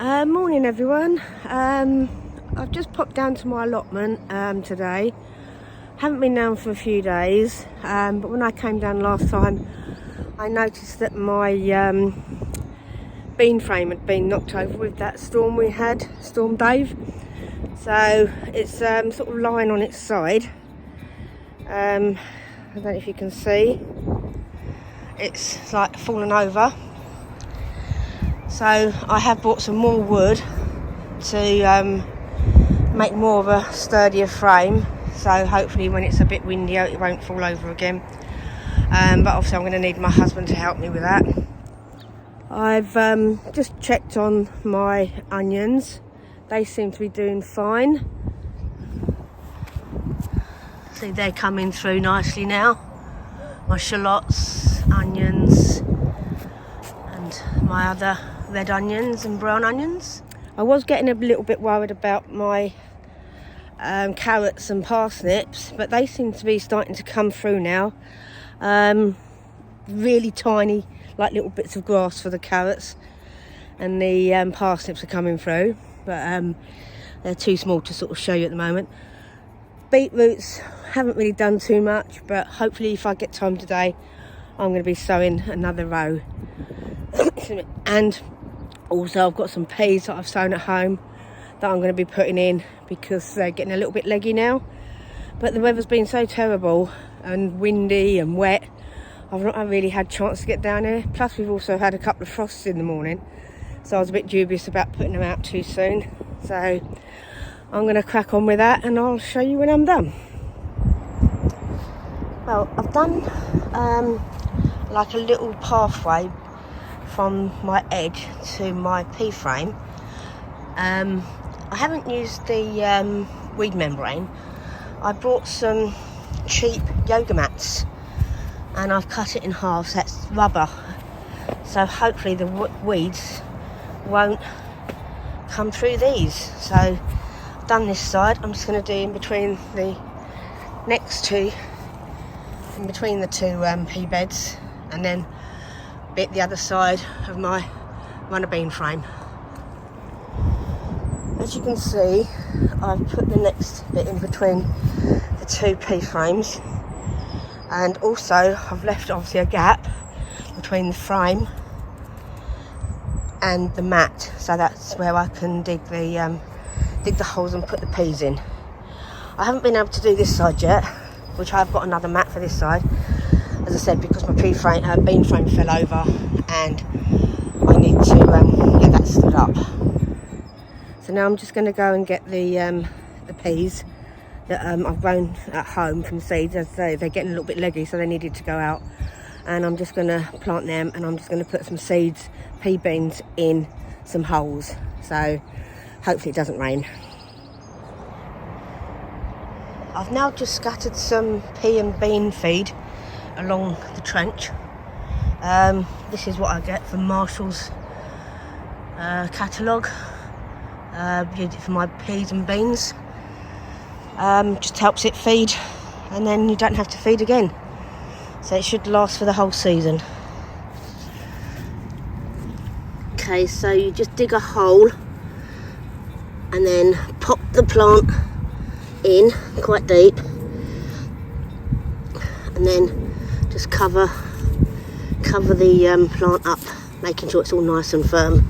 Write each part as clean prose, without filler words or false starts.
Morning everyone. I've just popped down to my allotment today. Haven't been down for a few days, but when I came down last time I noticed that my bean frame had been knocked over with that storm we had, Storm Dave. So it's sort of lying on its side. I don't know if you can see, it's like fallen over. So I have bought some more wood to make more of a sturdier frame, so hopefully when it's a bit windier it won't fall over again. But obviously I'm going to need my husband to help me with that. I've just checked on my onions. They seem to be doing fine. See, they're coming through nicely now. My shallots, onions, and my other red onions and brown onions. I was getting a little bit worried about my carrots and parsnips, but they seem to be starting to come through now. Really tiny, like little bits of grass for the carrots, and the parsnips are coming through, but they're too small to sort of show you at the moment. Beetroots haven't really done too much, but hopefully if I get time today I'm going to be sowing another row. And also I've got some peas that I've sown at home that I'm going to be putting in because they're getting a little bit leggy now. But the weather's been so terrible and windy and wet, I've not really had a chance to get down here. Plus we've also had a couple of frosts in the morning, so I was a bit dubious about putting them out too soon. So I'm going to crack on with that and I'll show you when I'm done. Well, I've done like a little pathway from my edge to my pea frame. I haven't used the weed membrane. I bought some cheap yoga mats and I've cut it in half, so that's rubber, so hopefully the weeds won't come through these. So I've done this side. I'm just going to do in between the two pea beds, and then bit the other side of my runner bean frame. As you can see, I've put the next bit in between the two pea frames, and also I've left obviously a gap between the frame and the mat, so that's where I can dig the holes and put the peas in. I haven't been able to do this side yet, which I've got another mat for this side, as I said, because my bean frame fell over and I need to get that stood up. So now I'm just going to go and get the peas that I've grown at home from seeds, as they're getting a little bit leggy, so they needed to go out. And I'm just going to plant them, and I'm just going to put some seeds, pea beans, in some holes, so hopefully it doesn't rain. I've now just scattered some pea and bean feed along the trench. This is what I get from Marshall's catalogue. Used it for my peas and beans. Just helps it feed, and then you don't have to feed again. So it should last for the whole season. Okay, so you just dig a hole and then pop the plant in quite deep, and then just cover the plant up, making sure it's all nice and firm,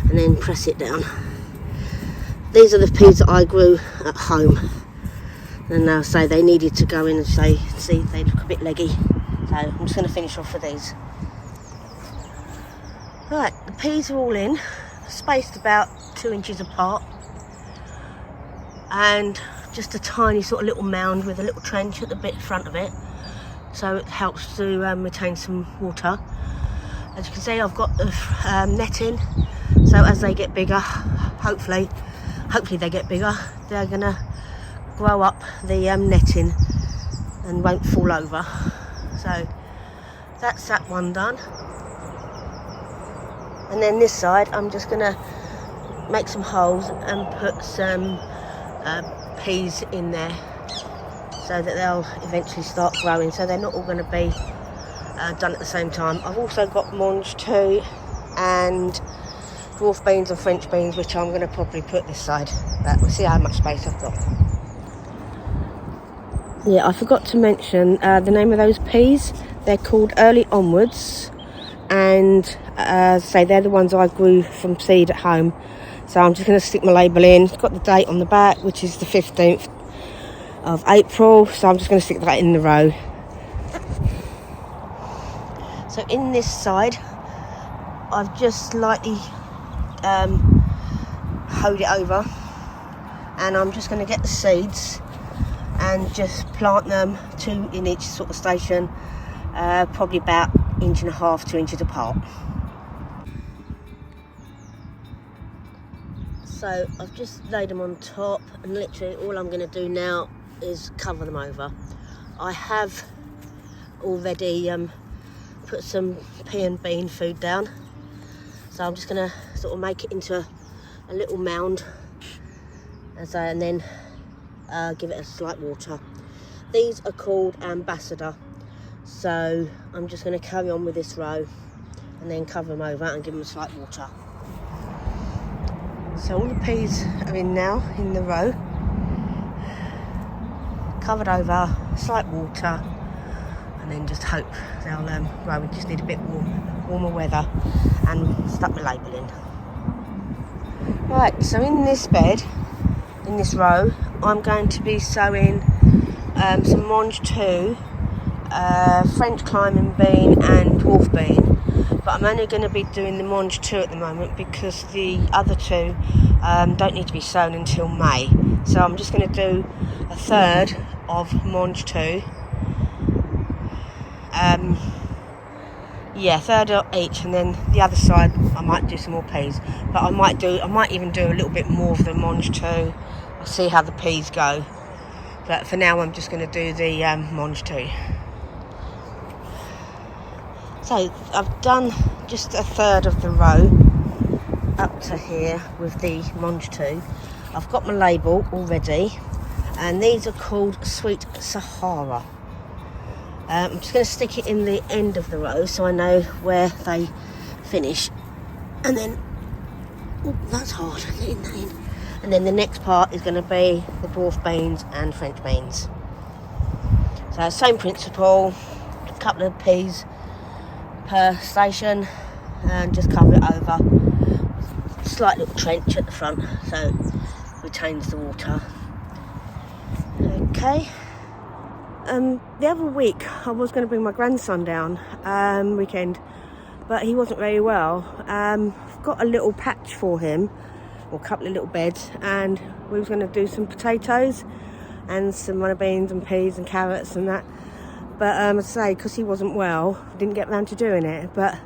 and then press it down. These are the peas that I grew at home, and now say they needed to go in and see they look a bit leggy, so I'm just going to finish off with these. Right, the peas are all in, spaced about 2 inches apart, and just a tiny sort of little mound with a little trench at the bit front of it, so it helps to retain some water. As you can see, I've got the netting, so as they get bigger, hopefully they get bigger, they're going to grow up the netting and won't fall over. So that's that one done. And then this side, I'm just going to make some holes and put some peas in there, so that they'll eventually start growing, so they're not all going to be done at the same time. I've also got Mangetout and dwarf beans and French beans, which I'm going to probably put this side, but we'll see how much space I've got. Yeah, I forgot to mention the name of those peas. They're called Early Onwards, and say they're the ones I grew from seed at home. So I'm just going to stick my label in. It's got the date on the back, which is the 15th of April, so I'm just going to stick that in the row. So in this side, I've just slightly hoed it over, and I'm just going to get the seeds and just plant them 2 in each sort of station, probably about 1.5 to 2 inches apart. So I've just laid them on top, and literally all I'm going to do now is cover them over. I have already put some pea and bean food down, so I'm just going to sort of make it into a little mound, and then give it a slight water. These are called Ambassador, so I'm just going to carry on with this row and then cover them over and give them a slight water. So all the peas are in now in the row, covered over, slight water, and then just hope they'll grow. We just need a bit warmer weather, and stuck my label in. Right, so in this bed, in this row, I'm going to be sowing some Mangetout, French climbing bean and dwarf bean, but I'm only going to be doing the Mangetout at the moment because the other two don't need to be sown until May. So I'm just going to do a third of Mangetout, third of each, and then the other side I might do some more peas, but I might even do a little bit more of the Mangetout. I'll see how the peas go, but for now I'm just going to do the Mangetout. So I've done just a third of the row up to here with the Mangetout. I've got my label already, and these are called Sweet Sahara. I'm just going to stick it in the end of the row so I know where they finish, and then that's hard, getting that in. And then the next part is going to be the dwarf beans and French beans. So same principle, a couple of peas per station, and just cover it over. Slight little trench at the front so it retains the water. Okay. The other week I was going to bring my grandson down weekend, but he wasn't very well. I've got a little patch for him, or a couple of little beds, and we was going to do some potatoes and some runner beans and peas and carrots and that, but I say, because he wasn't well, didn't get round to doing it, but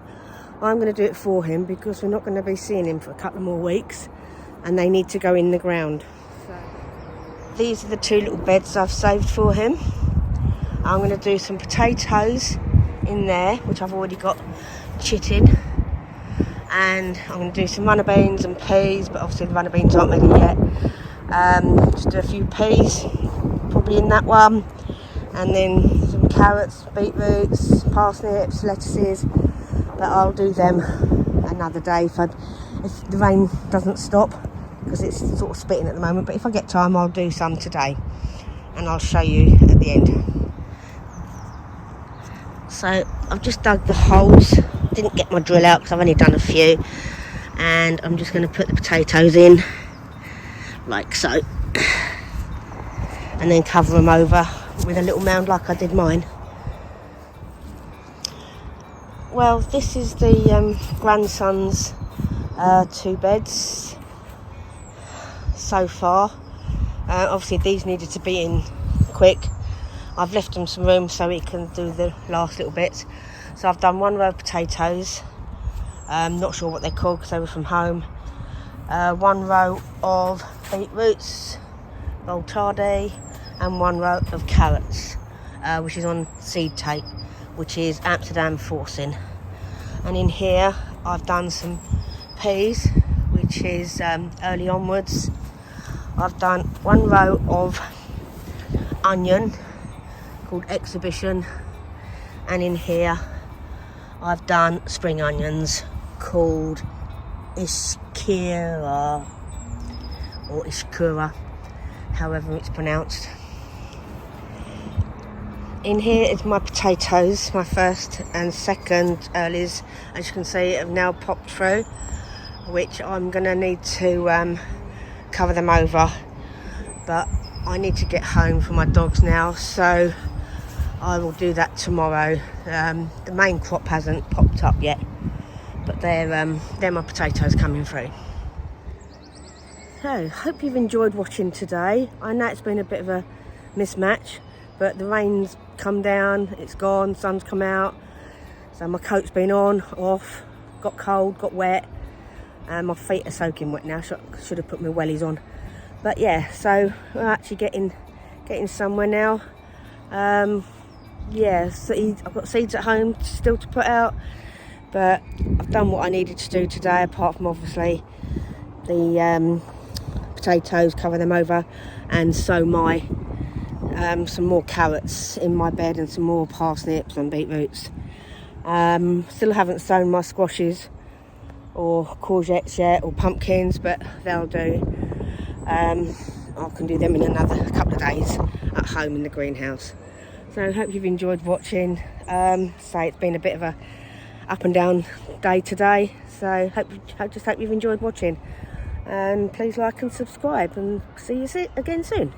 I'm going to do it for him because we're not going to be seeing him for a couple more weeks, and they need to go in the ground. So these are the 2 little beds I've saved for him. I'm going to do some potatoes in there, which I've already got chitted, and I'm going to do some runner beans and peas, but obviously the runner beans aren't ready yet. Just do a few peas, probably in that one, and then some carrots, beetroots, parsnips, lettuces, but I'll do them another day if the rain doesn't stop, because it's sort of spitting at the moment, but if I get time I'll do some today, and I'll show you at the end. So I've just dug the holes, didn't get my drill out because I've only done a few, and I'm just going to put the potatoes in like so, and then cover them over with a little mound like I did mine. Well, this is the grandson's 2 beds so far. Obviously these needed to be in quick. I've left him some room so he can do the last little bits. So I've done 1 row of potatoes, not sure what they're called because they were from home. 1 row of beetroots, voltardi, and 1 row of carrots, which is on seed tape, which is Amsterdam forcing. And in here I've done some peas, which is Early Onwards. I've done 1 row of onion called Exhibition, and in here I've done spring onions called Ishikura, or Ishikura, however it's pronounced. In here is my potatoes, my first and second earlies, as you can see, have now popped through, which I'm going to need to cover them over. But I need to get home for my dogs now, so I will do that tomorrow. The main crop hasn't popped up yet, but they're my potatoes coming through. So, hope you've enjoyed watching today. I know it's been a bit of a mismatch, but the rain's come down, it's gone, sun's come out, so my coat's been on, off, got cold, got wet, and my feet are soaking wet now. Should have put my wellies on. But yeah, so we're actually getting somewhere now. Yeah, I've got seeds at home still to put out, but I've done what I needed to do today, apart from obviously the potatoes, cover them over, and sow my some more carrots in my bed and some more parsnips and beetroots. Still haven't sown my squashes or courgettes yet, or pumpkins, but they'll do. I can do them in another couple of days at home in the greenhouse. So I hope you've enjoyed watching. Say it's been a bit of a up and down day today, so just hope you've enjoyed watching, and please like and subscribe, and see you again soon.